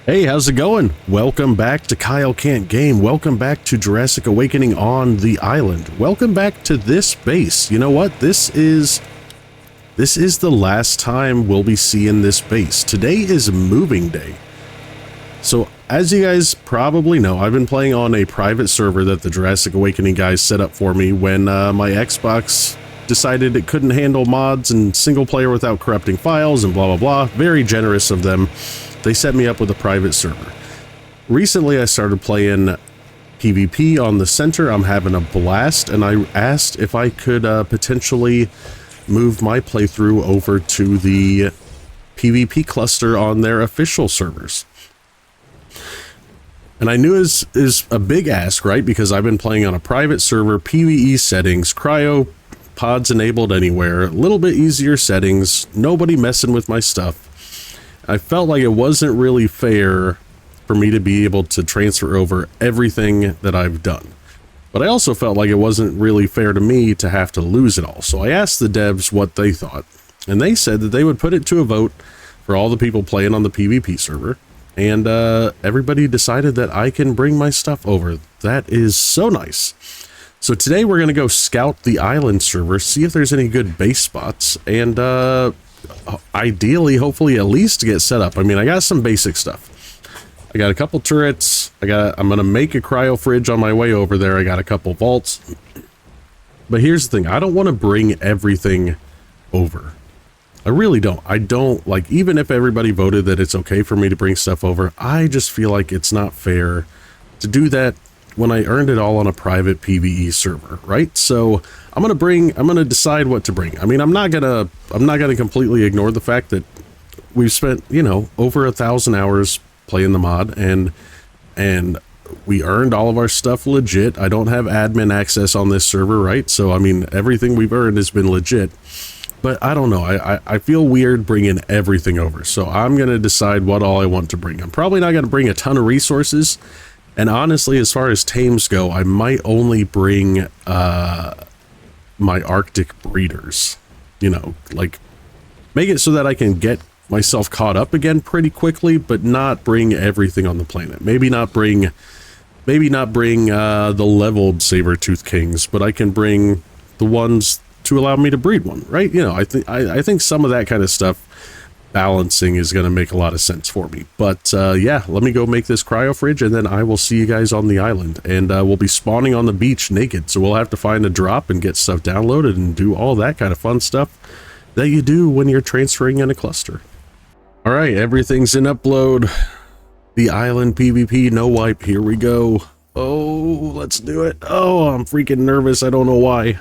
Hey, how's it going? Welcome back to Kyle Can't Game. Welcome back to Jurassic Awakening on the island. Welcome back to this base. You know what? This is the last time we'll be seeing this base. Today is moving day. So, as you guys probably know, I've been playing on a private server that the Jurassic Awakening guys set up for me when my Xbox decided it couldn't handle mods and single player without corrupting files and blah blah blah. Very generous of them. They set me up with a private server. Recently, I started playing PvP on the center. I'm having a blast, and I asked if I could potentially move my playthrough over to the PvP cluster on their official servers. And I knew it is a big ask, right? Because I've been playing on a private server, PvE settings, cryo pods enabled anywhere, a little bit easier settings, nobody messing with my stuff. I felt like it wasn't really fair for me to be able to transfer over everything that I've done. But I also felt like it wasn't really fair to me to have to lose it all. So I asked the devs what they thought, and they said that they would put it to a vote for all the people playing on the PvP server, and everybody decided that I can bring my stuff over. That is so nice. So today we're going to go scout the island server, see if there's any good base spots, and ideally, hopefully, at least get set up. I mean, I got some basic stuff. I got a couple turrets. I'm gonna make a cryo fridge on my way over there. I got a couple vaults. But here's the thing: I don't want to bring everything over. I really don't. I don't like, even if everybody voted that it's okay for me to bring stuff over, I just feel like it's not fair to do that when I earned it all on a private PvE server, right? So I'm gonna decide what to bring. I mean, I'm not gonna completely ignore the fact that we've spent, you know, over 1,000 hours playing the mod, and we earned all of our stuff legit. I don't have admin access on this server, right? So I mean, everything we've earned has been legit. But I don't know, I feel weird bringing everything over. So I'm gonna decide what all I want to bring. I'm probably not gonna bring a ton of resources. And honestly, as far as tames go, I might only bring my Arctic breeders. You know, like, make it so that I can get myself caught up again pretty quickly, but not bring everything on the planet. Maybe not bring the leveled saber-tooth kings, but I can bring the ones to allow me to breed one, right? You know, I think some of that kind of stuff, balancing, is going to make a lot of sense for me. But yeah, let me go make this cryo fridge, and then I will see you guys on the island. And we'll be spawning on the beach naked, so we'll have to find a drop and get stuff downloaded and do all that kind of fun stuff that you do when you're transferring in a cluster. All right, everything's in upload. The island PvP no wipe. Here we go. Oh, let's do it. Oh, I'm freaking nervous. I don't know why.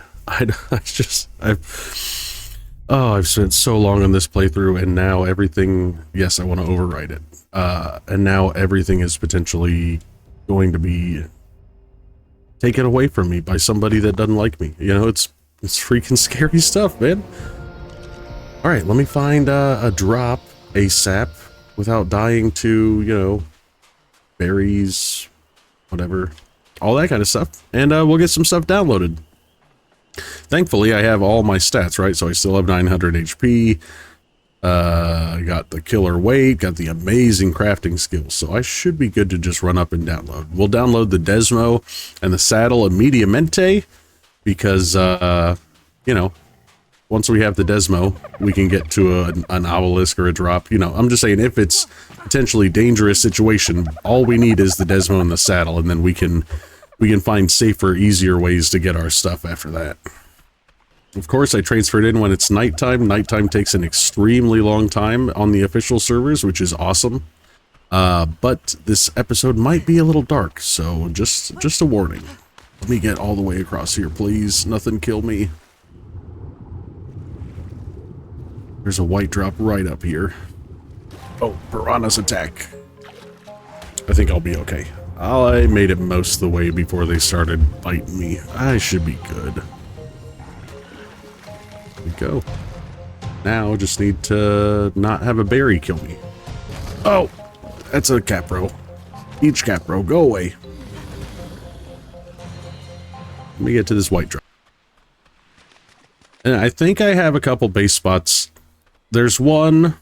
I've spent so long on this playthrough, and now everything, yes, I want to overwrite it. And now everything is potentially going to be taken away from me by somebody that doesn't like me. You know, it's freaking scary stuff, man. All right, let me find a drop ASAP without dying to, you know, berries, whatever, all that kind of stuff. And we'll get some stuff downloaded. Thankfully, I have all my stats, right? So I still have 900 HP. I got the killer weight, got the amazing crafting skills. So I should be good to just run up and download. We'll download the Desmo and the saddle immediatamente because, you know, once we have the Desmo, we can get to an obelisk or a drop. You know, I'm just saying, if it's potentially dangerous situation, all we need is the Desmo and the saddle, and then we can find safer, easier ways to get our stuff after that. Of course, I transferred in when it's nighttime. Nighttime takes an extremely long time on the official servers, which is awesome. But this episode might be a little dark, so just a warning. Let me get all the way across here, please. Nothing kill me. There's a white drop right up here. Oh, piranhas attack. I think I'll be okay. I made it most of the way before they started biting me. I should be good. There we go. Now just need to not have a berry kill me. Oh, that's a capro. Each capro, go away. Let me get to this white drop. And I think I have a couple base spots. There's one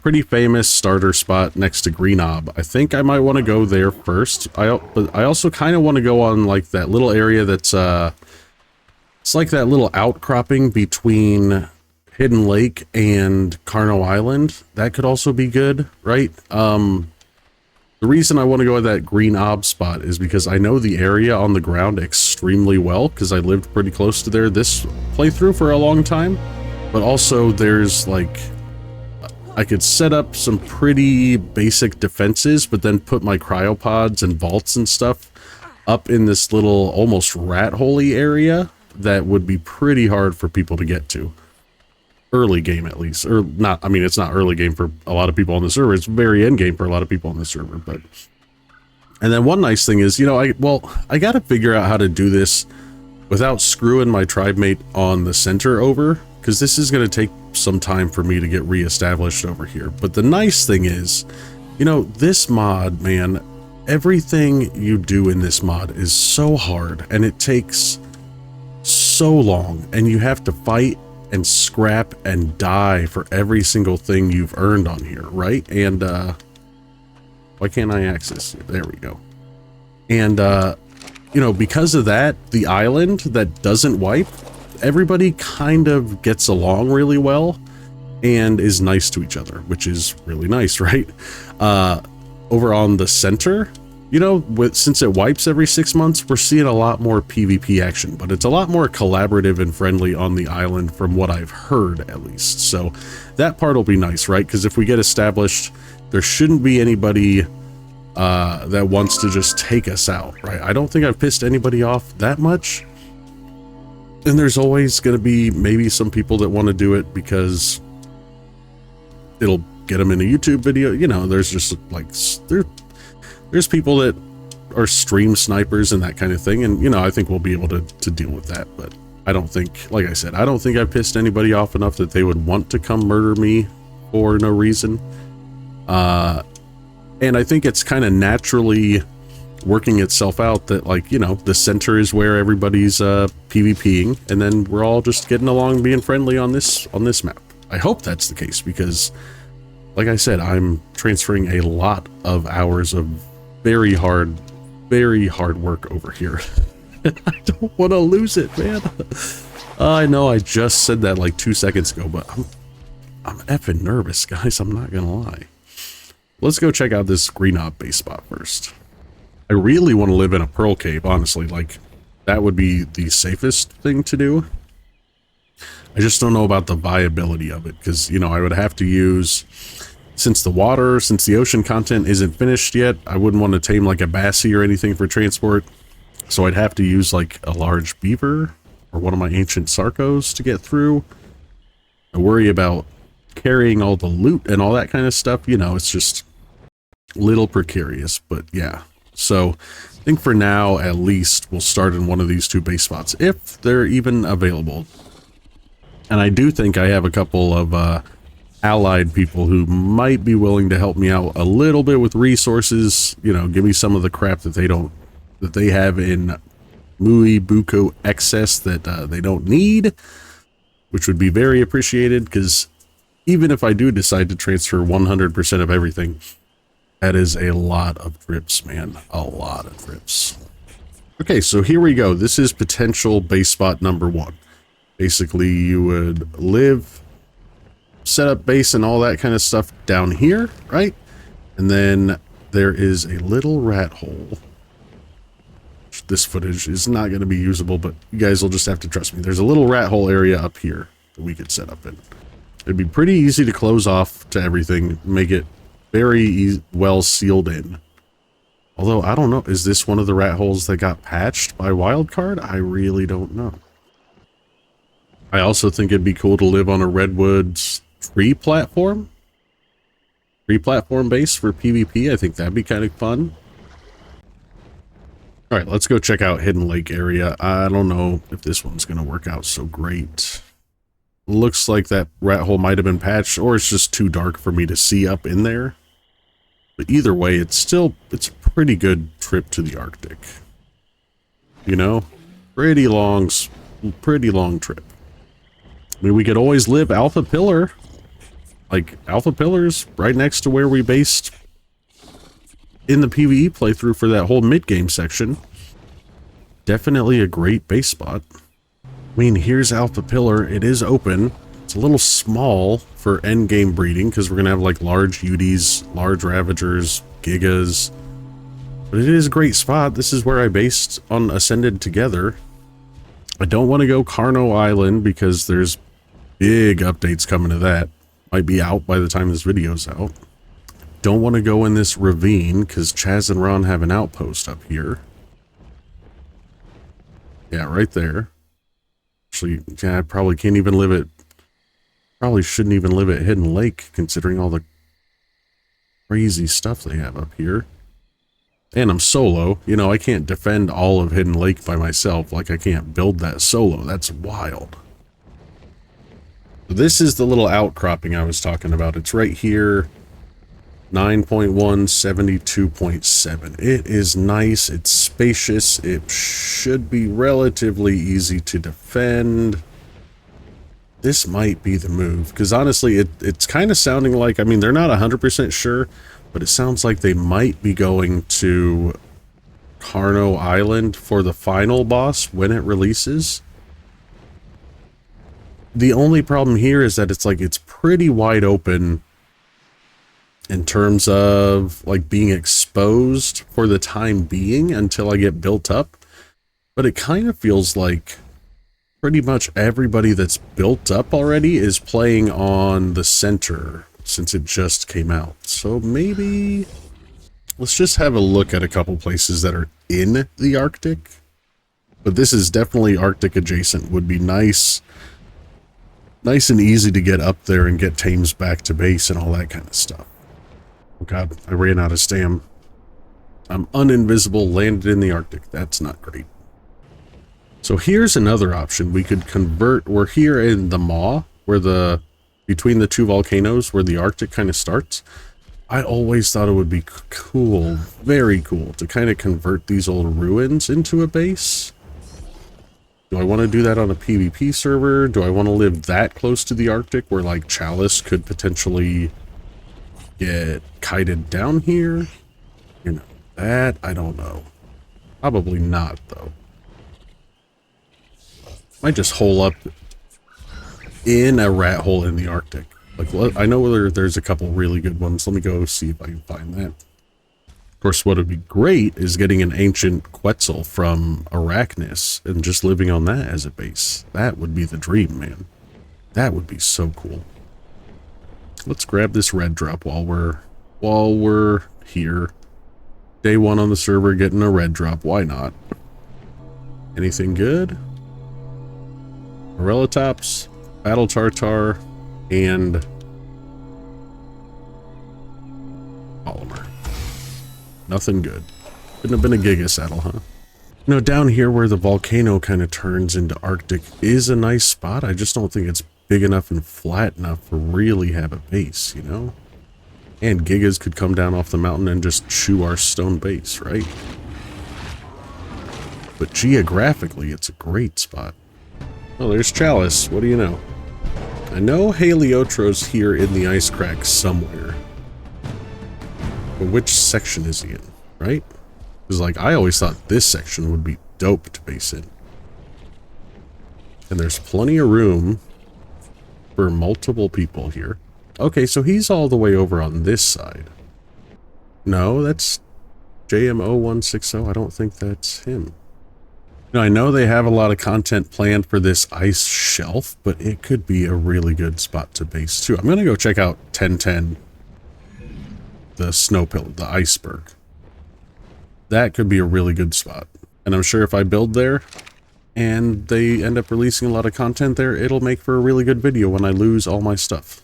pretty famous starter spot next to Green Ob. I think I might want to go there first. But I also kind of want to go on like that little area that's it's like that little outcropping between Hidden Lake and Carno Island. That could also be good, right? The reason I want to go at that Green Ob spot is because I know the area on the ground extremely well, because I lived pretty close to there this playthrough for a long time. But also there's like, I could set up some pretty basic defenses, but then put my cryopods and vaults and stuff up in this little almost rat hole-y area that would be pretty hard for people to get to. Early game, at least. Or not, I mean, it's not early game for a lot of people on the server. It's very end game for a lot of people on the server, but... And then one nice thing is, you know, I gotta figure out how to do this without screwing my tribe mate on the center over, because this is gonna take some time for me to get reestablished over here. But the nice thing is, you know, this mod, man, everything you do in this mod is so hard, and it takes so long, and you have to fight and scrap and die for every single thing you've earned on here, right? And why can't I access it? There we go. And you know, because of that, the island that doesn't wipe, everybody kind of gets along really well and is nice to each other, which is really nice, right? Over on the center, you know, since it wipes every 6 months, we're seeing a lot more PvP action, but it's a lot more collaborative and friendly on the island from what I've heard, at least. So that part will be nice, right? Because if we get established, there shouldn't be anybody that wants to just take us out, right? I don't think I've pissed anybody off that much. And there's always going to be maybe some people that want to do it because it'll get them in a YouTube video. You know, there's just like... There's people that are stream snipers and that kind of thing, and you know, I think we'll be able to deal with that. But I don't think, like I said, I don't think I've pissed anybody off enough that they would want to come murder me for no reason. And I think it's kind of naturally working itself out that, like, you know, the center is where everybody's PvPing, and then we're all just getting along, being friendly on this map. I hope that's the case, because like I said, I'm transferring a lot of hours of very hard work over here. And I don't want to lose it, man. I know I just said that like 2 seconds ago, but I'm effing nervous, guys. I'm not gonna lie. Let's go check out this Green Ob base spot first. I really want to live in a pearl cave, honestly. Like, that would be the safest thing to do. I just don't know about the viability of it, because, you know, I would have to use... Since the ocean content isn't finished yet, I wouldn't want to tame like a Bassie or anything for transport. So I'd have to use like a large beaver or one of my ancient Sarcos to get through. I worry about carrying all the loot and all that kind of stuff. You know, it's just a little precarious, but yeah. So I think for now, at least, we'll start in one of these two base spots, if they're even available. And I do think I have a couple of allied people who might be willing to help me out a little bit with resources, you know, give me some of the crap that they have in Mui Buko excess that they don't need, which would be very appreciated, because even if I do decide to transfer 100% of everything, that is a lot of trips, man. A lot of trips. Okay, so here we go. This is potential base spot number 1. Basically, you would live... set up base and all that kind of stuff down here, right? And then there is a little rat hole. This footage is not going to be usable, but you guys will just have to trust me. There's a little rat hole area up here that we could set up in. It'd be pretty easy to close off to everything, make it very well sealed in. Although, I don't know, is this one of the rat holes that got patched by wildcard? I really don't know. I also think it'd be cool to live on a redwoods tree platform base for PvP. I think that'd be kind of fun. All right, let's go check out Hidden Lake area. I don't know if this one's going to work out so great. Looks like that rat hole might have been patched, or it's just too dark for me to see up in there. But either way, it's a pretty good trip to the Arctic. You know, pretty long trip. I mean, we could always live Alpha Pillar. Like, Alpha Pillar's right next to where we based in the PvE playthrough for that whole mid-game section. Definitely a great base spot. I mean, here's Alpha Pillar. It is open. It's a little small for endgame breeding because we're going to have like large UDs, large Ravagers, Gigas. But it is a great spot. This is where I based on Ascended together. I don't want to go Carno Island because there's big updates coming to that. Might be out by the time this video's out. Don't want to go in this ravine because Chaz and Ron have an outpost up here. Yeah, right there. Actually, yeah, I probably can't even live at... Probably shouldn't even live at Hidden Lake considering all the crazy stuff they have up here. And I'm solo. You know, I can't defend all of Hidden Lake by myself. Like, I can't build that solo. That's wild. This is the little outcropping I was talking about. It's right here. 9.1, 72.7. It is nice. It's spacious. It should be relatively easy to defend. This might be the move. Because honestly, it's kind of sounding like... I mean, they're not 100% sure. But it sounds like they might be going to Carno Island for the final boss when it releases. The only problem here is that it's like it's pretty wide open in terms of like being exposed for the time being until I get built up. But it kind of feels like pretty much everybody that's built up already is playing on the center since it just came out. So maybe let's just have a look at a couple places that are in the Arctic. But this is definitely Arctic adjacent. Would be nice and easy to get up there and get tames back to base and all that kind of stuff. Oh god, I ran out of stam. I'm uninvisible, landed in the Arctic. That's not great. So here's another option. We could convert... We're here in the Maw, where the... between the two volcanoes, where the Arctic kind of starts. I always thought it would be cool, very cool, to kind of convert these old ruins into a base. Do I want to do that on a PvP server? Do I want to live that close to the Arctic, where like Chalice could potentially get kited down here? You know, that I don't know. Probably not, though. Might just hole up in a rat hole in the Arctic. Like, I know there's a couple really good ones. Let me go see if I can find that. Of course, what would be great is getting an ancient Quetzal from Arachnis and just living on that as a base. That would be the dream, man. That would be so cool. Let's grab this red drop while we're here. Day one on the server, getting a red drop. Why not? Anything good? Morellatops, Battle Tartar, and Polymer. Nothing good. Couldn't have been a Giga Saddle, huh? You know, down here where the volcano kind of turns into Arctic is a nice spot. I just don't think it's big enough and flat enough to really have a base, you know? And Gigas could come down off the mountain and just chew our stone base, right? But geographically, it's a great spot. Oh, there's Chalice. What do you know? I know Heliotro's here in the ice crack somewhere. But which section is he in, right? Because, like, I always thought this section would be dope to base in. And there's plenty of room for multiple people here. Okay, so he's all the way over on this side. No, that's JM0160. I don't think that's him. Now, I know they have a lot of content planned for this ice shelf, but it could be a really good spot to base too. I'm going to go check out 1010, the snow pillar, the iceberg. That could be a really good spot. And I'm sure if I build there and they end up releasing a lot of content there, it'll make for a really good video when I lose all my stuff.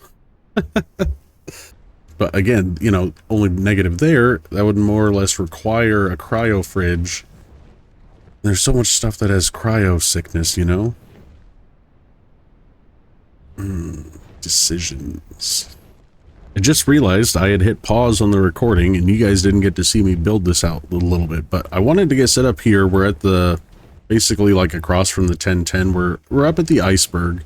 But again, you know, only negative there, that would more or less require a cryo fridge. There's so much stuff that has cryo sickness, you know? Decisions. I just realized I had hit pause on the recording and you guys didn't get to see me build this out a little bit, but I wanted to get set up here. We're at the, basically like across from the 1010. We're up at the iceberg.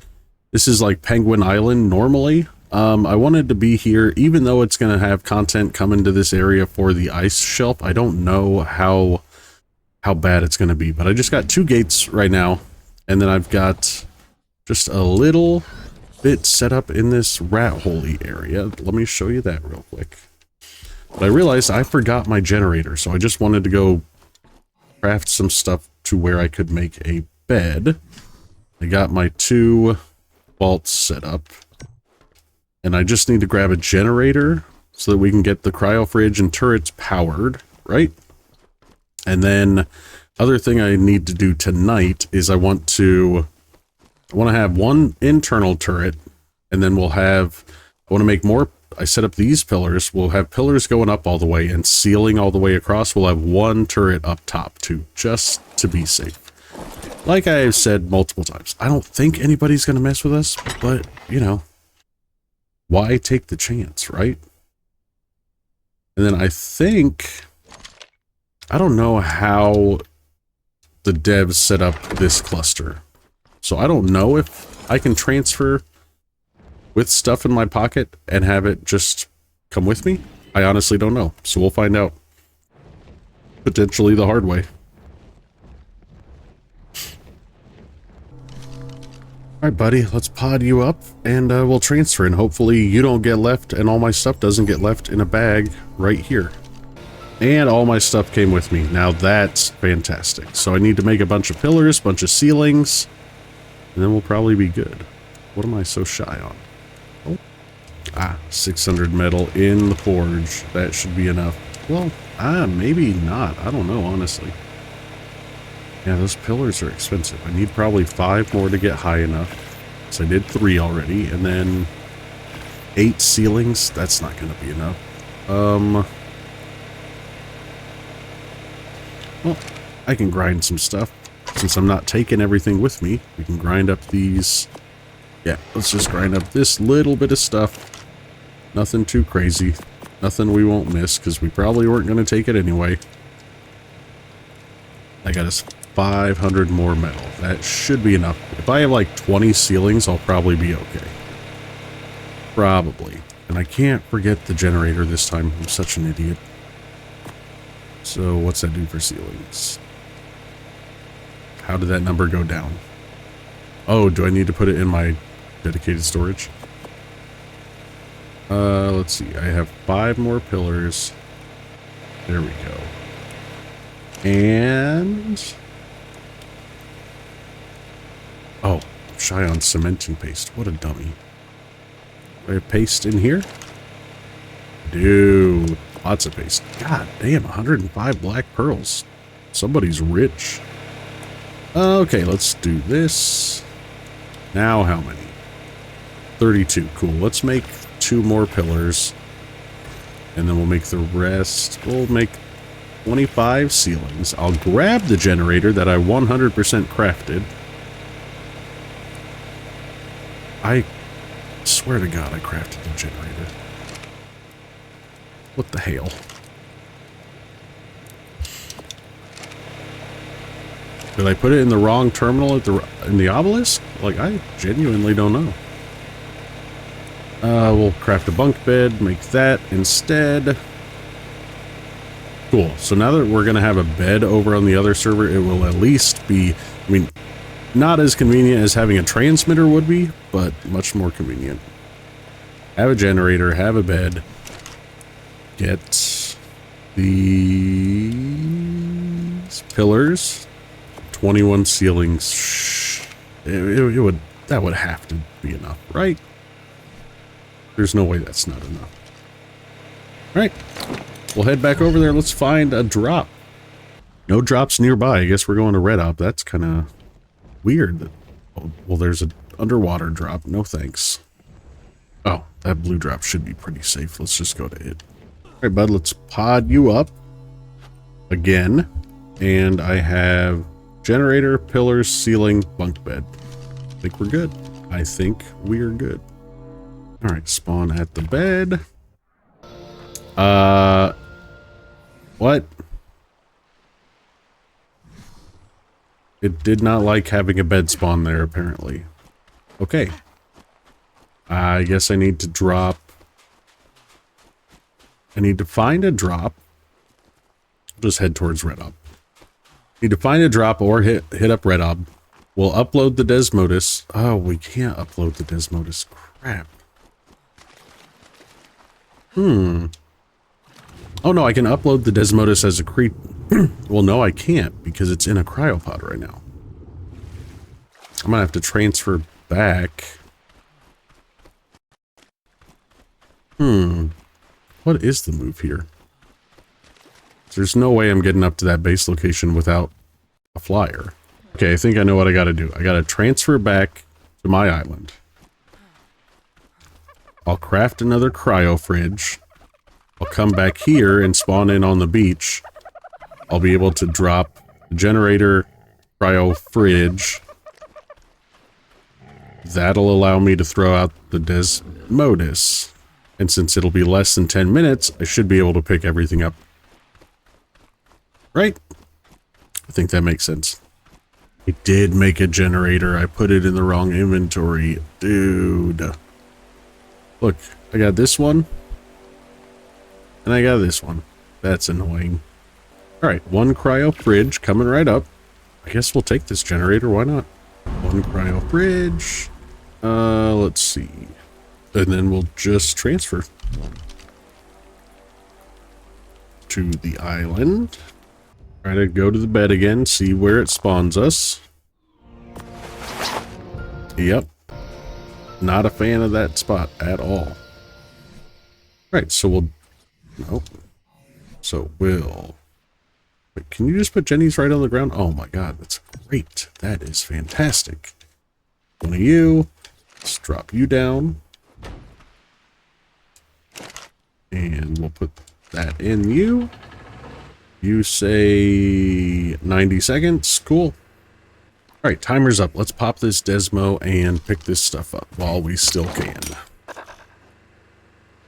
This is like Penguin Island normally, I wanted to be here, even though it's going to have content coming to this area for the ice shelf. I don't know how bad it's going to be, but I just got 2 gates right now, and then I've got just a little bit set up in this rat hole-y area. Let me show you that real quick. But I realized I forgot my generator, so I just wanted to go craft some stuff to where I could make a bed. I got my 2 vaults set up, and I just need to grab a generator so that we can get the cryo fridge and turrets powered, right? And then other thing I need to do tonight is I want to have 1 internal turret, and then I want to make more. I set up these pillars. We'll have pillars going up all the way and ceiling all the way across. We'll have 1 turret up top too, just to be safe. Like I've said multiple times, I don't think anybody's going to mess with us, but, you know, why take the chance, right? And then I don't know how the devs set up this cluster. So I don't know if I can transfer with stuff in my pocket and have it just come with me. I honestly don't know. So we'll find out. Potentially the hard way. Alright, buddy, let's pod you up and we'll transfer, and hopefully you don't get left and all my stuff doesn't get left in a bag right here. And all my stuff came with me. Now that's fantastic. So I need to make a bunch of pillars, bunch of ceilings, and then we'll probably be good. What am I so shy on? Oh. 600 metal in the forge. That should be enough. Well, maybe not. I don't know, honestly. Yeah, those pillars are expensive. I need probably 5 more to get high enough. So I did 3 already, and then 8 ceilings. That's not going to be enough. Well, I can grind some stuff. Since I'm not taking everything with me, we can grind up these. Yeah, let's just grind up this little bit of stuff. Nothing too crazy. Nothing we won't miss, because we probably weren't going to take it anyway. I got us 500 more metal. That should be enough. If I have like 20 ceilings, I'll probably be okay. Probably. And I can't forget the generator this time. I'm such an idiot. So what's that do for ceilings? How did that number go down? Oh, do I need to put it in my dedicated storage? Let's see. I have 5 more pillars. There we go. And... oh, I'm shy on cementing paste. What a dummy. Do I have paste in here? Dude, lots of paste. God damn, 105 black pearls. Somebody's rich. Okay, let's do this. Now how many? 32. Cool. Let's make 2 more pillars. And then we'll make the rest. We'll make 25 ceilings. I'll grab the generator that I 100% crafted. I swear to God I crafted the generator. What the hell? Did I put it in the wrong terminal in the obelisk? Like, I genuinely don't know. We'll craft a bunk bed, make that instead. Cool. So now that we're going to have a bed over on the other server, it will at least be, I mean, not as convenient as having a transmitter would be, but much more convenient. Have a generator, have a bed. Get these pillars. 21 ceilings. That would have to be enough, right? There's no way that's not enough. All right, we'll head back over there. Let's find a drop. No drops nearby. I guess we're going to Red Op. That's kind of weird. Well, there's an underwater drop. No thanks. Oh, that blue drop should be pretty safe. Let's just go to it. All right, bud, let's pod you up again. And I have generator, pillars, ceiling, bunk bed. I think we're good. I think we're good. All right, spawn at the bed. What? It did not like having a bed spawn there, apparently. Okay. I guess I need to drop. I need to find a drop. Just head towards Red Ob. Need to find a drop or hit up Red Ob. We'll upload the Desmodus. Oh, we can't upload the Desmodus. Crap. Oh no, I can upload the Desmodus as a creep. Well, no, I can't because it's in a cryopod right now. I'm gonna have to transfer back. What is the move here? There's no way I'm getting up to that base location without a flyer. Okay, I think I know what I gotta do. I gotta transfer back to my island. I'll craft another cryo fridge. I'll come back here and spawn in on the beach. I'll be able to drop the generator, cryo fridge. That'll allow me to throw out the Desmodus. And since it'll be less than 10 minutes, I should be able to pick everything up. Right? I think that makes sense. I did make a generator. I put it in the wrong inventory. Dude. Look, I got this one. And I got this one. That's annoying. Alright, one cryo fridge coming right up. I guess we'll take this generator. Why not? One cryo fridge. Let's see. And then we'll just transfer to the island. Try to go to the bed again, see where it spawns us. Yep. Not a fan of that spot at all. Right, so we'll... Nope. So we'll... Wait, can you just put Jenny's right on the ground? Oh my god, that's great. That is fantastic. One of you. Let's drop you down. And we'll put that in you. You say 90 seconds. Cool. Alright, timer's up. Let's pop this Desmo and pick this stuff up while we still can.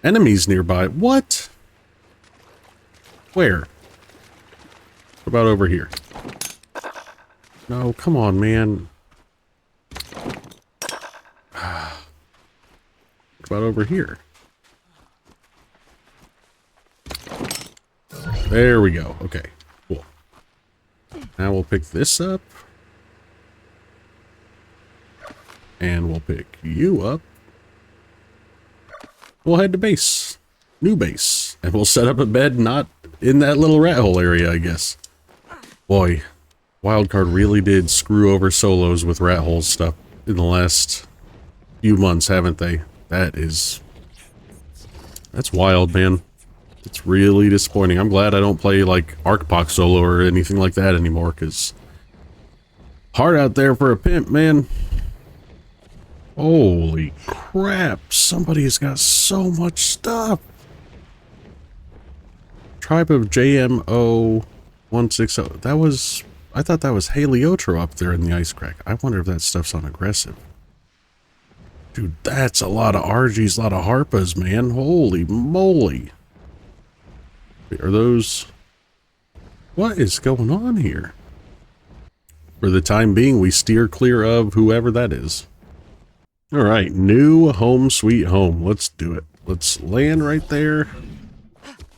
Enemies nearby. What? Where? What about over here? No, come on, man. What about over here? There we go. Okay, cool. Now we'll pick this up. And we'll pick you up. We'll head to base. New base. And we'll set up a bed not in that little rat hole area, I guess. Boy, Wildcard really did screw over solos with rat hole stuff in the last few months, haven't they? That's wild, man. It's really disappointing. I'm glad I don't play like Ark solo or anything like that anymore, because hard out there for a pimp, man. Holy crap, somebody's got so much stuff. Tribe of JMO 160. That was, I thought that was Heliotro up there in the ice crack. I wonder if that stuff's on aggressive. Dude, that's a lot of RGs, a lot of Harpas, man. Holy moly. Are those... What is going on here? For the time being, we steer clear of whoever that is. Alright, new home sweet home. Let's do it. Let's land right there.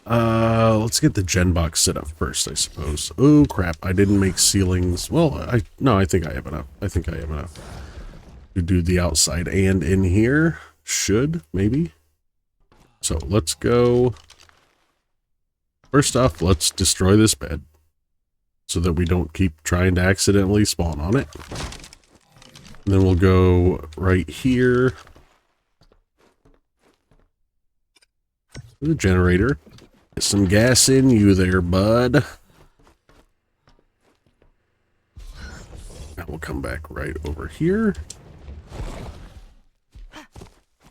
Let's get the gen box set up first, I suppose. Oh crap, I didn't make ceilings. Well, I think I have enough. I think I have enough to do the outside and in here. Should, maybe. So let's go. First off, let's destroy this bed so that we don't keep trying to accidentally spawn on it. And then we'll go right here to the generator. Get some gas in you there, bud. Now we'll come back right over here.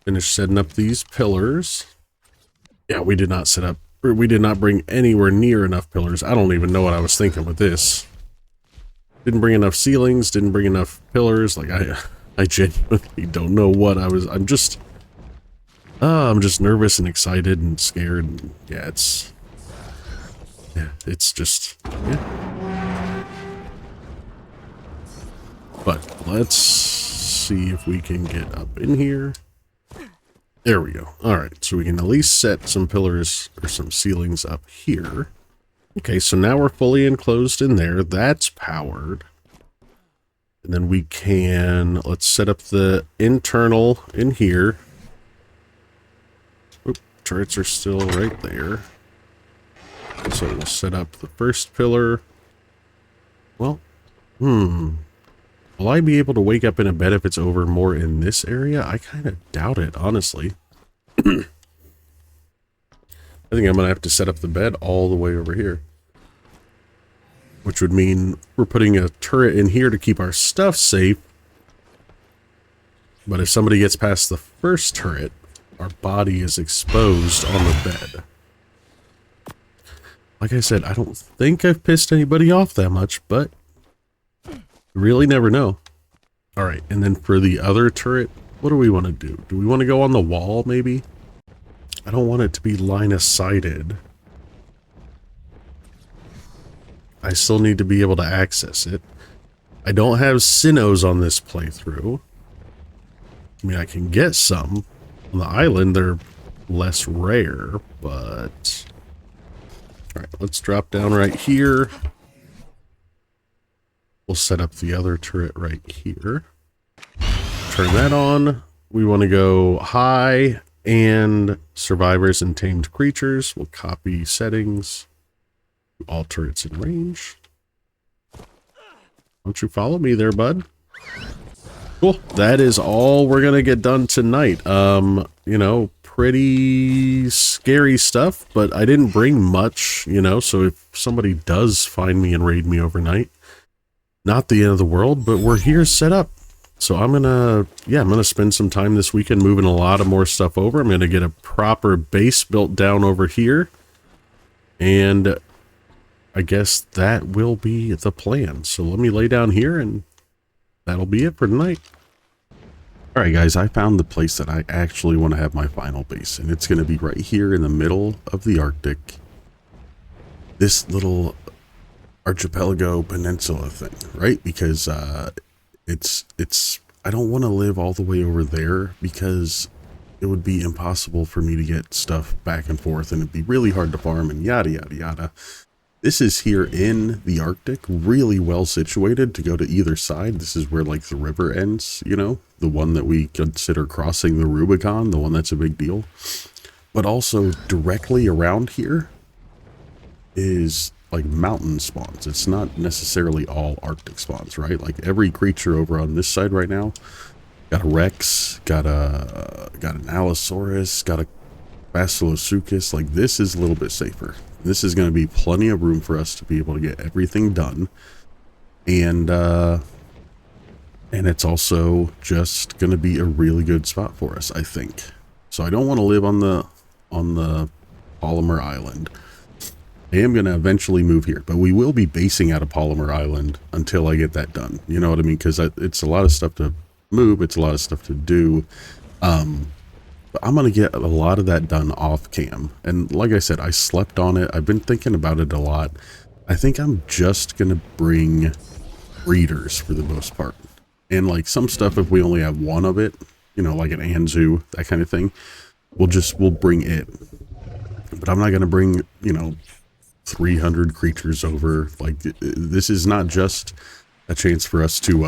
Finish setting up these pillars. Yeah, we did not set up, or we did not bring anywhere near enough pillars. I don't even know what I was thinking with this. Didn't bring enough ceilings, didn't bring enough pillars. Like, I genuinely don't know what I was. I'm just nervous and excited and scared. And yeah, it's just, yeah. But let's see if we can get up in here. There we go. All right, so we can at least set some pillars or some ceilings up here. Okay, so now we're fully enclosed in there. That's powered. And then we can, let's set up the internal in here. Oop, turrets are still right there. So we'll set up the first pillar. Well, will I be able to wake up in a bed if it's over more in this area? I kind of doubt it, honestly. I think I'm going to have to set up the bed all the way over here. Which would mean we're putting a turret in here to keep our stuff safe. But if somebody gets past the first turret, our body is exposed on the bed. Like I said, I don't think I've pissed anybody off that much, but you really never know. Alright, and then for the other turret, what do we want to do? Do we want to go on the wall, maybe? I don't want it to be line-of-sighted. I still need to be able to access it. I don't have Sinnohs on this playthrough. I mean, I can get some. On the island, they're less rare, but... Alright, let's drop down right here. We'll set up the other turret right here. Turn that on. We want to go high and survivors and tamed creatures. We'll copy settings. All turrets in range. Don't you follow me there, bud? Cool. That is all we're gonna get done tonight. You know, pretty scary stuff, but I didn't bring much, you know, so if somebody does find me and raid me overnight, not the end of the world, but we're here set up. So I'm gonna spend some time this weekend moving a lot of more stuff over. I'm gonna get a proper base built down over here, and I guess that will be the plan. So let me lay down here and that'll be it for tonight. Alright guys, I found the place that I actually want to have my final base, and it's going to be right here in the middle of the Arctic. This little archipelago peninsula thing, right? Because it's I don't want to live all the way over there because it would be impossible for me to get stuff back and forth, and it'd be really hard to farm and yada yada yada. This is here in the Arctic, really well situated to go to either side. This is where like the river ends, you know, the one that we consider crossing the Rubicon, the one that's a big deal. But also directly around here is like mountain spawns. It's not necessarily all Arctic spawns, right? Like every creature over on this side right now, got a Rex, got an Allosaurus, got a Basilosuchus. Like this is a little bit safer. This is going to be plenty of room for us to be able to get everything done. And it's also just going to be a really good spot for us, I think. So I don't want to live on the Polymer Island. I am going to eventually move here, but we will be basing out of Polymer Island until I get that done. You know what I mean? Because it's a lot of stuff to move. It's a lot of stuff to do. But I'm going to get a lot of that done off cam. And like I said, I slept on it. I've been thinking about it a lot. I think I'm just going to bring breeders for the most part. And like some stuff, if we only have one of it, you know, like an Anzu, that kind of thing, we'll bring it. But I'm not going to bring, you know, 300 creatures over. Like this is not just a chance for us to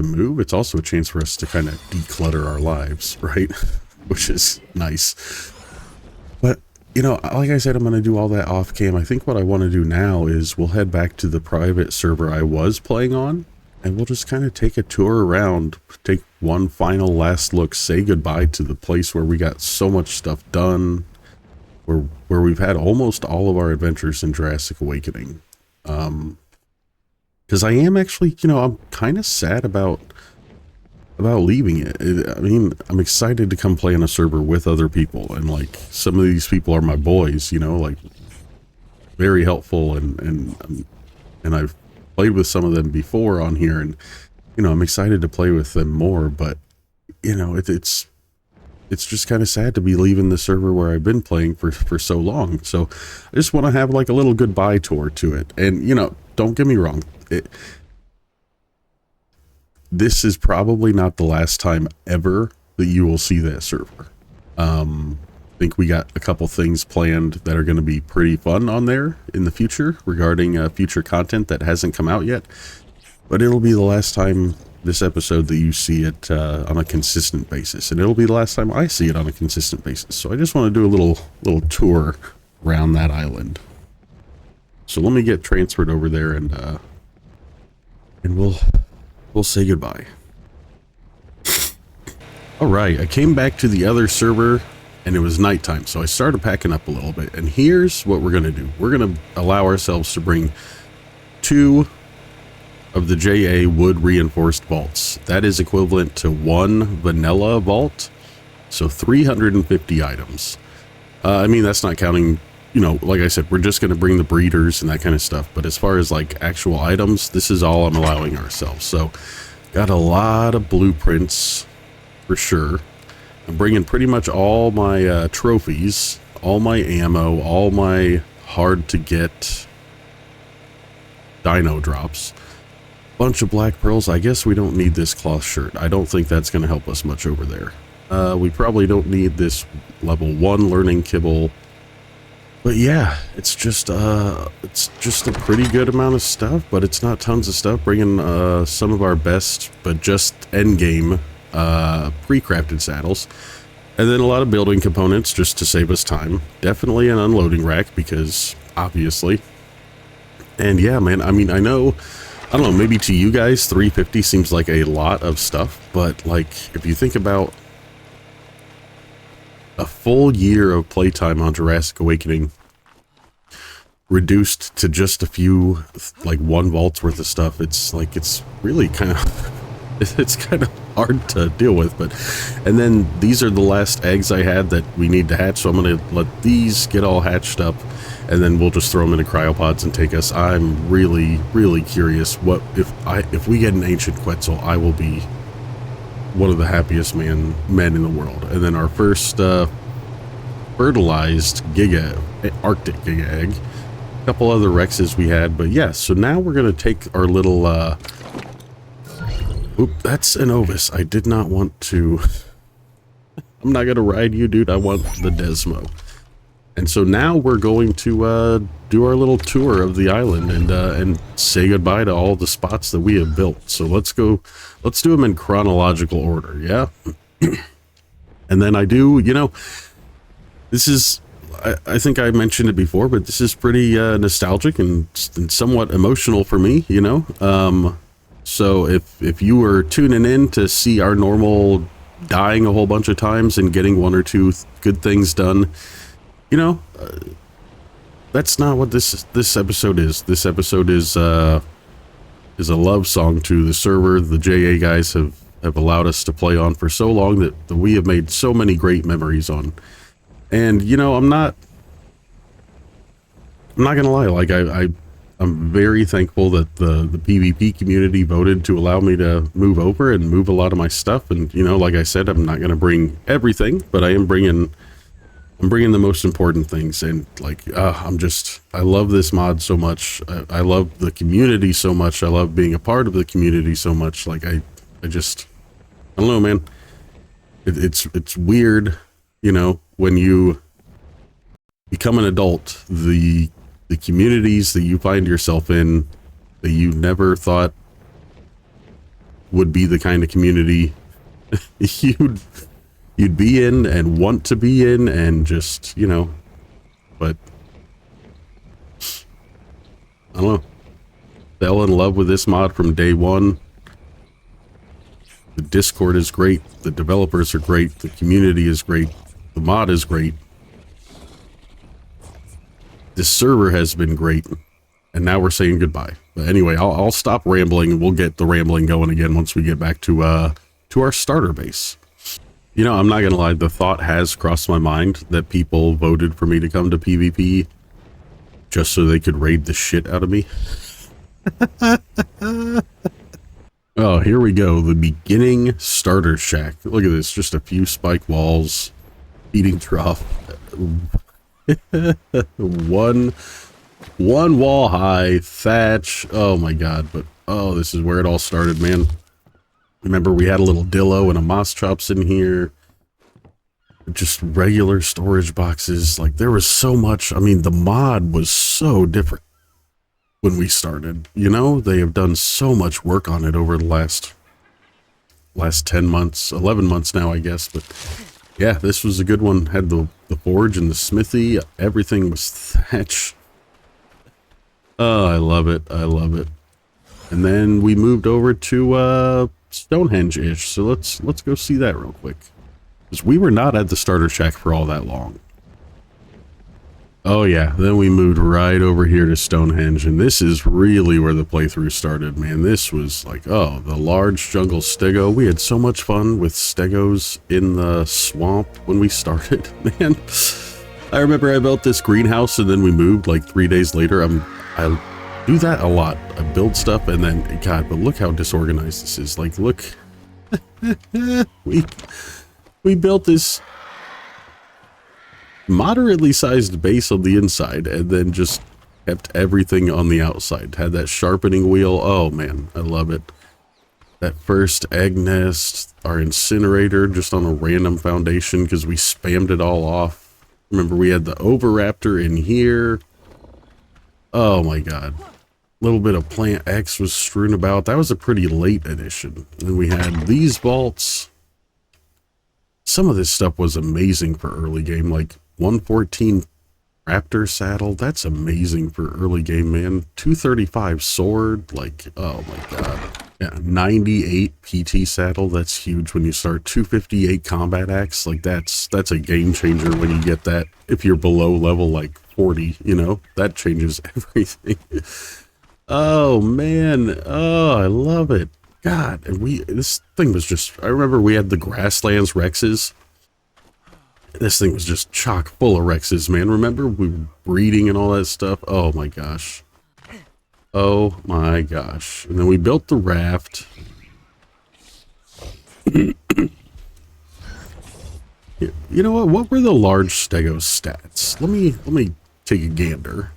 move. It's also a chance for us to kind of declutter our lives, right? Which is nice. But, you know, like I said, I'm going to do all that off cam. I think what I want to do now is we'll head back to the private server I was playing on, and we'll just kind of take a tour around, take one final last look, say goodbye to the place where we got so much stuff done, where we've had almost all of our adventures in Jurassic Awakening. Because I am actually, you know, I'm kind of sad about leaving it. I mean, I'm excited to come play on a server with other people, and like some of these people are my boys, you know, like very helpful, and I've played with some of them before on here, and you know, I'm excited to play with them more. But you know, it's just kind of sad to be leaving the server where I've been playing for so long. So I just want to have like a little goodbye tour to it. And you know, don't get me wrong. This is probably not the last time ever that you will see that server. I think we got a couple things planned that are going to be pretty fun on there in the future regarding future content that hasn't come out yet. But it'll be the last time this episode that you see it on a consistent basis, and it'll be the last time I see it on a consistent basis. So I just want to do a little tour around that island. So let me get transferred over there, and we'll say goodbye. All right, I came back to the other server, and it was nighttime, so I started packing up a little bit. And here's what we're gonna do: we're gonna allow ourselves to bring 2 of the JA wood reinforced vaults. That is equivalent to 1 vanilla vault, so 350 items. I mean, that's not counting, you know, like I said, we're just going to bring the breeders and that kind of stuff. But as far as like actual items, this is all I'm allowing ourselves. So got a lot of blueprints for sure. I'm bringing pretty much all my trophies, all my ammo, all my hard to get dino drops. Bunch of black pearls. I guess we don't need this cloth shirt. I don't think that's going to help us much over there. We probably don't need this level 1 learning kibble. But yeah, it's just a pretty good amount of stuff, but it's not tons of stuff. Bringing some of our best, but just end game pre-crafted saddles, and then a lot of building components just to save us time. Definitely an unloading rack because obviously. And yeah, man, I mean, I don't know, maybe to you guys 350 seems like a lot of stuff, but like if you think about a full year of playtime on Jurassic Awakening reduced to just a few, like 1 vault's worth of stuff, it's like, it's really kind of it's kind of hard to deal with. But and then these are the last eggs I had that we need to hatch, so I'm gonna let these get all hatched up, and then we'll just throw them into cryopods and take us. I'm really curious what if we get an ancient Quetzal, I will be one of the happiest men in the world. And then our first fertilized Arctic Giga egg, a couple other Rexes we had. But yeah, so now we're gonna take our little oop, that's an Ovis. I did not want to I'm not gonna ride you, dude. I want the Desmo. And so now we're going to do our little tour of the island and say goodbye to all the spots that we have built. So let's do them in chronological order, yeah? And then I do, you know, this is, I think I mentioned it before, but this is pretty nostalgic and somewhat emotional for me, you know? So if you were tuning in to see our normal dying a whole bunch of times and getting 1 or 2 good things done, you know, that's not what this episode is. This episode is a love song to the server the JA guys have allowed us to play on for so long that we have made so many great memories on. And you know, I'm not gonna lie, like I'm very thankful that the PvP community voted to allow me to move over and move a lot of my stuff. And you know, like I said, I'm not gonna bring everything, but I am bringing the most important things. And like, I love this mod so much. I love the community so much. I love being a part of the community so much. Like, I don't know, man. It's weird, you know, when you become an adult, the communities that you find yourself in that you never thought would be the kind of community you'd be in and want to be in, and just, you know, but I don't know, fell in love with this mod from day one. The Discord is great, the developers are great, the community is great, the mod is great, this server has been great, and now we're saying goodbye. But anyway, I'll stop rambling and we'll get the rambling going again once we get back to our starter base. You know, I'm not gonna lie, the thought has crossed my mind that people voted for me to come to PvP just so they could raid the shit out of me. Oh, here we go. The beginning starter shack. Look at this. Just a few spike walls, feeding trough. one wall high, thatch. Oh my god. But oh, this is where it all started, man. Remember, we had a little Dillo and a Moss Chops in here. Just regular storage boxes. Like, there was so much. I mean, the mod was so different when we started. You know, they have done so much work on it over the last 10 months, 11 months now, I guess. But yeah, this was a good one. Had the forge and the smithy. Everything was thatch. Oh, I love it. I love it. And then we moved over to Stonehenge-ish. So let's go see that real quick. Because we were not at the starter shack for all that long. Oh yeah, then we moved right over here to Stonehenge, and this is really where the playthrough started, man. This was like, oh, the large jungle stego. We had so much fun with stegos in the swamp when we started, man. I remember I built this greenhouse, and then we moved like 3 days later. I do that a lot. I build stuff, and then, God, but look how disorganized this is. Like, look. We built this moderately sized base on the inside and then just kept everything on the outside. Had that sharpening wheel. Oh man, I love it. That first egg nest, our incinerator just on a random foundation because we spammed it all off. Remember, we had the Oviraptor in here. Oh my God. A little bit of Plant X was strewn about. That was a pretty late addition. And we had these vaults. Some of this stuff was amazing for early game, like 114 Raptor saddle. That's amazing for early game, man. 235 sword, like, oh my God. Yeah, 98 PT saddle. That's huge when you start. 258 combat axe. Like, that's a game changer when you get that. If you're below level like 40, you know, that changes everything. Oh man. Oh, I love it. God, and this thing was just, I remember we had the Grasslands Rexes. This thing was just chock full of Rexes, man. Remember, we were breeding and all that stuff. Oh my gosh. Oh my gosh. And then we built the raft. You know what were the large stego stats? Let me take a gander.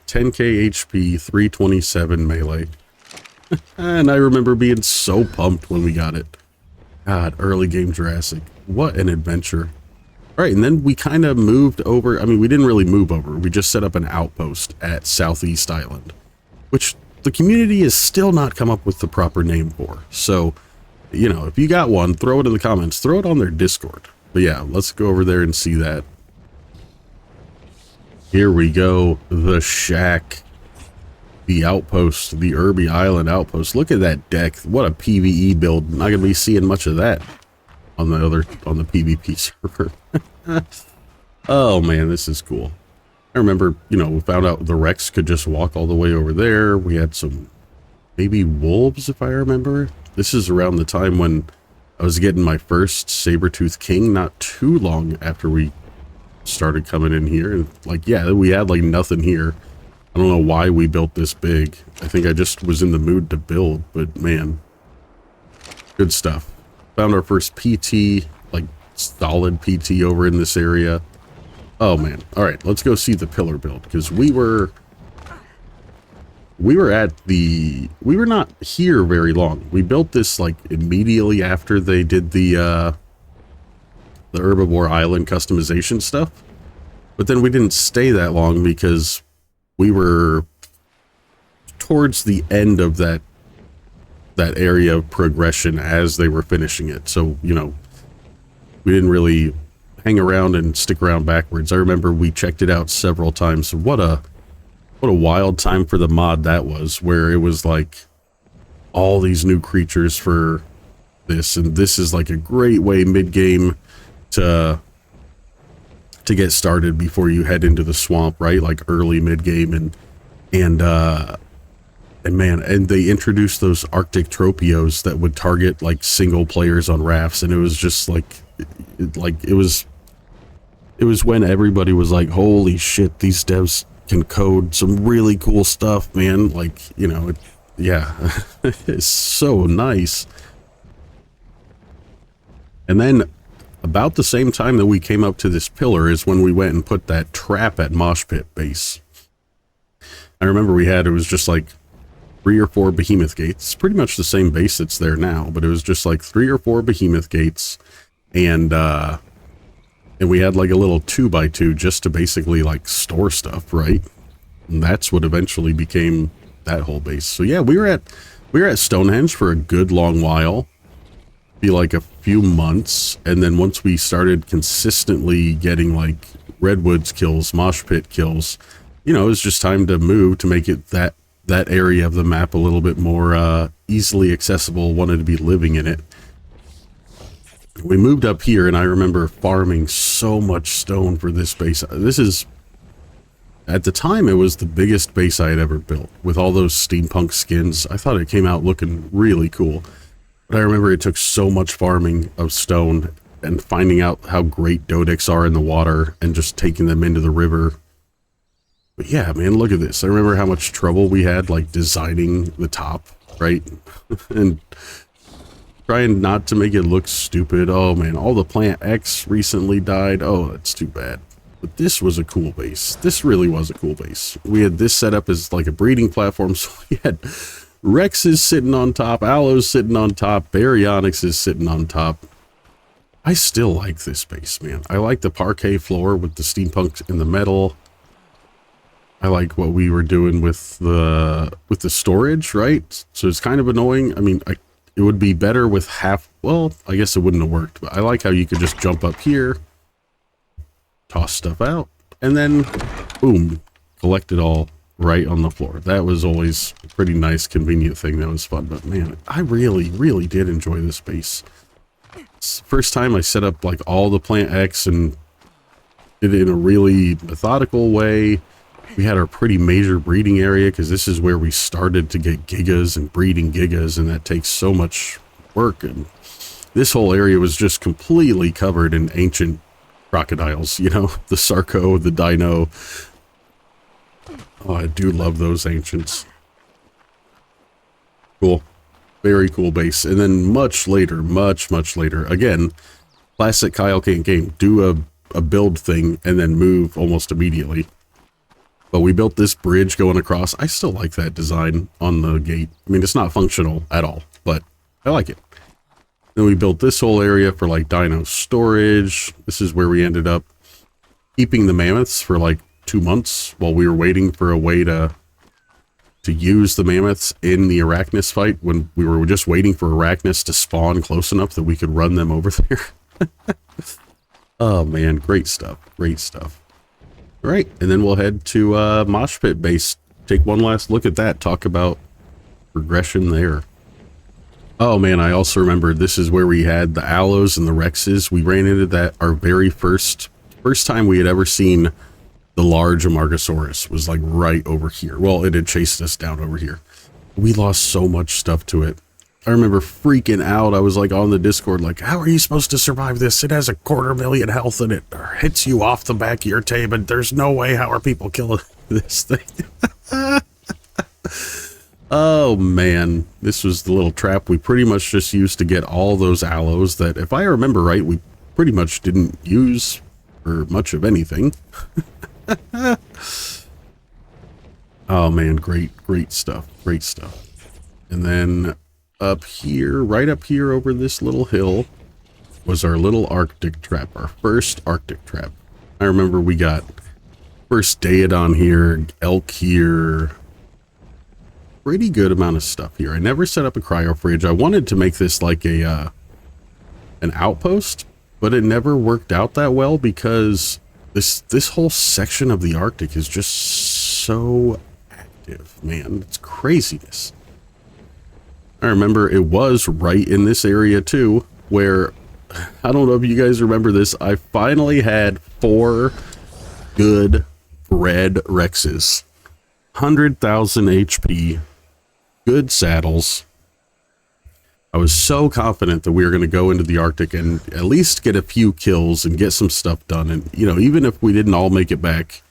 10k HP, 327 melee. And I remember being so pumped when we got it. God, early game Jurassic. What an adventure. All right, and then we kind of moved over. I mean, we didn't really move over. We just set up an outpost at Southeast Island, which the community has still not come up with the proper name for. So, you know, if you got one, throw it in the comments. Throw it on their Discord. But yeah, let's go over there and see that. Here we go. The shack. The outpost, the Irby Island outpost. Look at that deck. What a PvE build. Not gonna be seeing much of that on the PvP server. Oh man, this is cool. I remember, you know, we found out the Rex could just walk all the way over there. We had some maybe wolves, if I remember. This is around the time when I was getting my first Saber-Tooth King, not too long after we started coming in here. And like, yeah, we had like nothing here. I don't know why we built this big. I think I just was in the mood to build, but man, good stuff. Found our first PT, like solid PT over in this area. Oh man. All right, let's go see the pillar build because we were not here very long. We built this like immediately after they did the Herbivore Island customization stuff. But then we didn't stay that long because we were towards the end of that area of progression as they were finishing it. So, you know, we didn't really hang around and stick around backwards. I remember we checked it out several times. So what a wild time for the mod that was, where it was like all these new creatures for this, and this is like a great way mid-game to get started before you head into the swamp, right? Like early mid-game, and man, and they introduced those Arctic Tropios that would target like single players on rafts, and it was just like it was when everybody was like, holy shit, these devs can code some really cool stuff, man. Like, you know, yeah, it's so nice. And then about the same time that we came up to this pillar is when we went and put that trap at Mosh Pit base. I remember it was just like 3 or 4 behemoth gates. Pretty much the same base that's there now, but it was just like 3 or 4 behemoth gates, and we had like a little 2x2 just to basically like store stuff, right? And that's what eventually became that whole base. So yeah, we were at Stonehenge for a good long while, be like a few months, and then once we started consistently getting like redwoods kills, mosh pit kills, you know, it was just time to move to make it that area of the map a little bit more easily accessible. Wanted to be living in it. We moved up here, and I remember farming so much stone for this base. This is, at the time, it was the biggest base I had ever built, with all those steampunk skins. I thought it came out looking really cool. But I remember it took so much farming of stone and finding out how great dodecks are in the water and just taking them into the river. But yeah, man, look at this. I remember how much trouble we had, like, designing the top, right? And trying not to make it look stupid. Oh man, all the plant X recently died. Oh, that's too bad. But this was a cool base. This really was a cool base. We had this set up as like a breeding platform, so we had Rexes sitting on top, Aloes sitting on top, Baryonyxes sitting on top. I still like this base, man. I like the parquet floor with the steampunks in the metal. I like what we were doing with the storage, right? So it's kind of annoying. I mean, it would be better with half, well, I guess it wouldn't have worked, but I like how you could just jump up here, toss stuff out, and then, boom, collect it all right on the floor. That was always a pretty nice, convenient thing. That was fun, but man, I really, really did enjoy this base. It's the first time I set up, like, all the plant X and did it in a really methodical way. We had our pretty major breeding area because this is where we started to get gigas and breeding gigas, and that takes so much work. And this whole area was just completely covered in ancient crocodiles, you know, the Sarco, the Dino. Oh, I do love those ancients. Cool. Very cool base. And then much later, much later, again, classic Kyle Kane game, do a build thing and then move almost immediately. But we built this bridge going across. I still like that design on the gate. I mean, it's not functional at all, but I like it. Then we built this whole area for like dino storage. This is where we ended up keeping the mammoths for like 2 months while we were waiting for a way to use the mammoths in the Arachnus fight, when we were just waiting for Arachnus to spawn close enough that we could run them over there. Oh man, great stuff. Great stuff. All right, and then we'll head to Mosh Pit Base. Take one last look at that. Talk about progression there. Oh man, I also remember this is where we had the Aloes and the Rexes. We ran into that our very first time we had ever seen the large Amargasaurus was like right over here. Well, it had chased us down over here. We lost so much stuff to it. I remember freaking out. I was like on the Discord like, how are you supposed to survive this? It has 250,000 health and it hits you off the back of your tail, and there's no way. How are people killing this thing? Oh man, this was the little trap we pretty much just used to get all those Aloes that, if I remember right, we pretty much didn't use for much of anything. Oh man, great stuff. Great stuff. And then up here, right up here over this little hill, was our little Arctic trap, our first Arctic trap. I remember we got first Daedon here, elk here, pretty good amount of stuff here. I never set up a cryo fridge. I wanted to make this like a an outpost, but it never worked out that well because this whole section of the Arctic is just so active, man. It's craziness. I remember it was right in this area too, where, I don't know if you guys remember this, I finally had 4 good bred Rexes. 100,000 HP, good saddles. I was so confident that we were going to go into the Arctic and at least get a few kills and get some stuff done. And, you know, even if we didn't all make it back,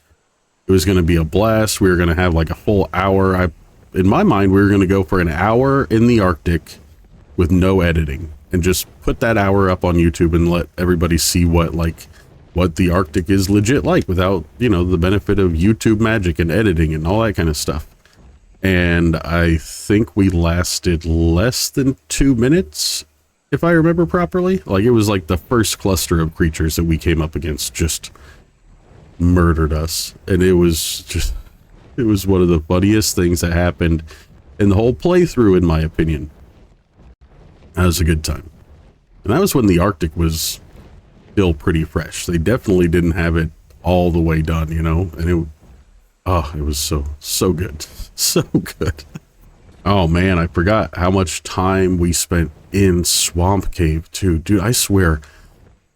it was going to be a blast. We were going to have like a full hour. In my mind, we were going to go for an hour in the Arctic with no editing and just put that hour up on YouTube and let everybody see what the Arctic is legit like without, you know, the benefit of YouTube magic and editing and all that kind of stuff. And I think we lasted less than 2 minutes, if I remember properly. Like, it was like the first cluster of creatures that we came up against just murdered us. And it was one of the funniest things that happened in the whole playthrough, in my opinion. That was a good time. And that was when the Arctic was still pretty fresh. They definitely didn't have it all the way done, you know? And it was so good. So good. Oh man, I forgot how much time we spent in Swamp Cave too. Dude, I swear,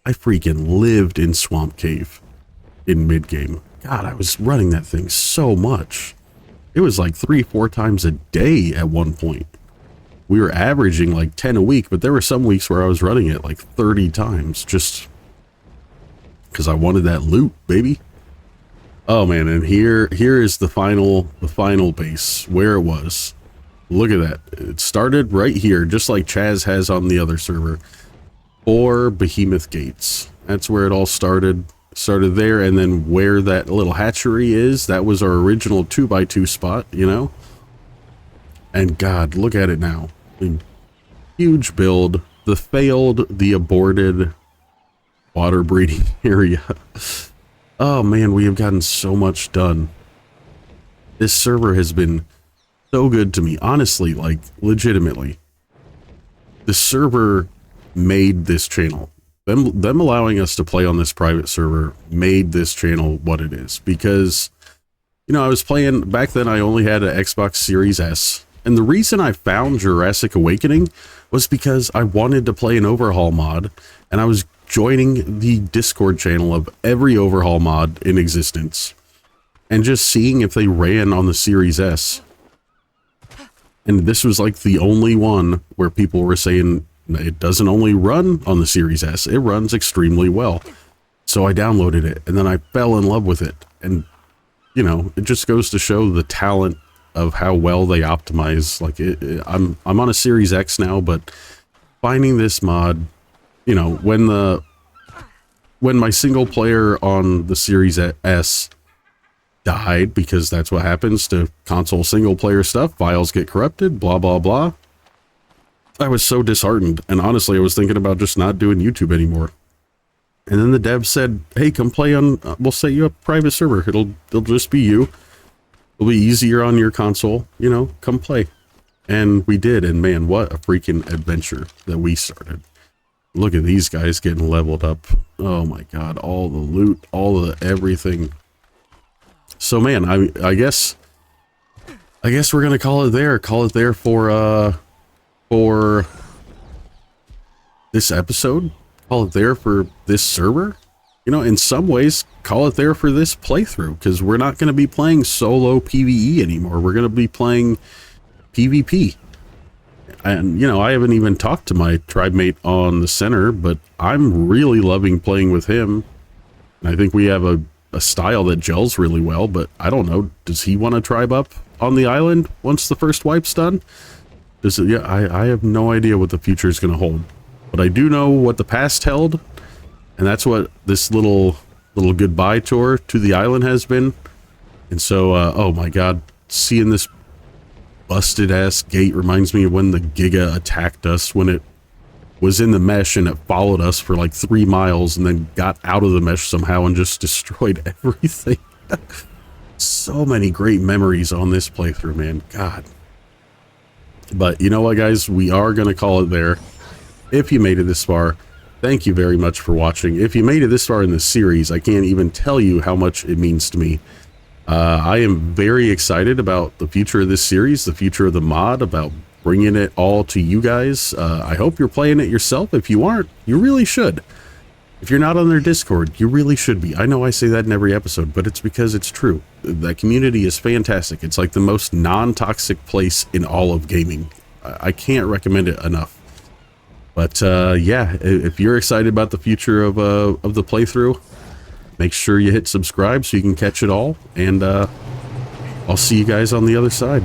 I freaking lived in Swamp Cave in mid-game. God, I was running that thing so much. It was like 3-4 times a day at one point. We were averaging like 10 a week, but there were some weeks where I was running it like 30 times just because I wanted that loot, baby. Oh man, and here is the final base where it was. Look at that. It started right here, just like Chaz has on the other server. 4 behemoth gates. That's where it all started. Started there, and then where that little hatchery is, that was our original 2x2 spot, you know? And God, look at it now. I mean, huge build. The aborted water breeding area. Oh man, we have gotten so much done. This server has been so good to me. Honestly, like, legitimately. The server made this channel. Them allowing us to play on this private server made this channel what it is. Because, you know, I was playing, back then I only had an Xbox Series S. And the reason I found Jurassic Awakening was because I wanted to play an overhaul mod. And I was joining the Discord channel of every overhaul mod in existence. And just seeing if they ran on the Series S. And this was like the only one where people were saying, it doesn't only run on the Series S, it runs extremely well. So I downloaded it, and then I fell in love with it. And, you know, it just goes to show the talent of how well they optimize. Like, I'm on a Series X now, but finding this mod, you know, when my single player on the Series S died, because that's what happens to console single player stuff, files get corrupted, blah, blah, blah. I was so disheartened, and honestly, I was thinking about just not doing YouTube anymore. And then the dev said, hey, come play on, we'll set you up a private server. It'll just be you. It'll be easier on your console, you know, come play. And we did, and man, what a freaking adventure that we started. Look at these guys getting leveled up. Oh my God, all the loot, all the everything. So man, I guess we're gonna call it there. Call it there for this episode. Call it there for this server. You know, in some ways, call it there for this playthrough, because we're not going to be playing solo PvE anymore. We're going to be playing PvP. And, you know, I haven't even talked to my tribe mate on the center, but I'm really loving playing with him. And I think we have a style that gels really well, but I don't know. Does he want to tribe up on the island once the first wipe's done? Yeah, I have no idea what the future is going to hold. But I do know what the past held, and that's what this little goodbye tour to the island has been. And so, oh my God, seeing this busted ass gate reminds me of when the Giga attacked us, when it was in the mesh and it followed us for like 3 miles and then got out of the mesh somehow and just destroyed everything. So many great memories on this playthrough, man. God. But you know what, guys? We are going to call it there. If you made it this far, thank you very much for watching. If you made it this far in the series, I can't even tell you how much it means to me. I am very excited about the future of this series, the future of the mod, about bringing it all to you guys. I hope you're playing it yourself. If you aren't, you really should. If you're not on their Discord, you really should be. I know I say that in every episode, but it's because it's true. That community is fantastic. It's like the most non-toxic place in all of gaming. I can't recommend it enough. But yeah, if you're excited about the future of the playthrough, make sure you hit subscribe so you can catch it all. And I'll see you guys on the other side.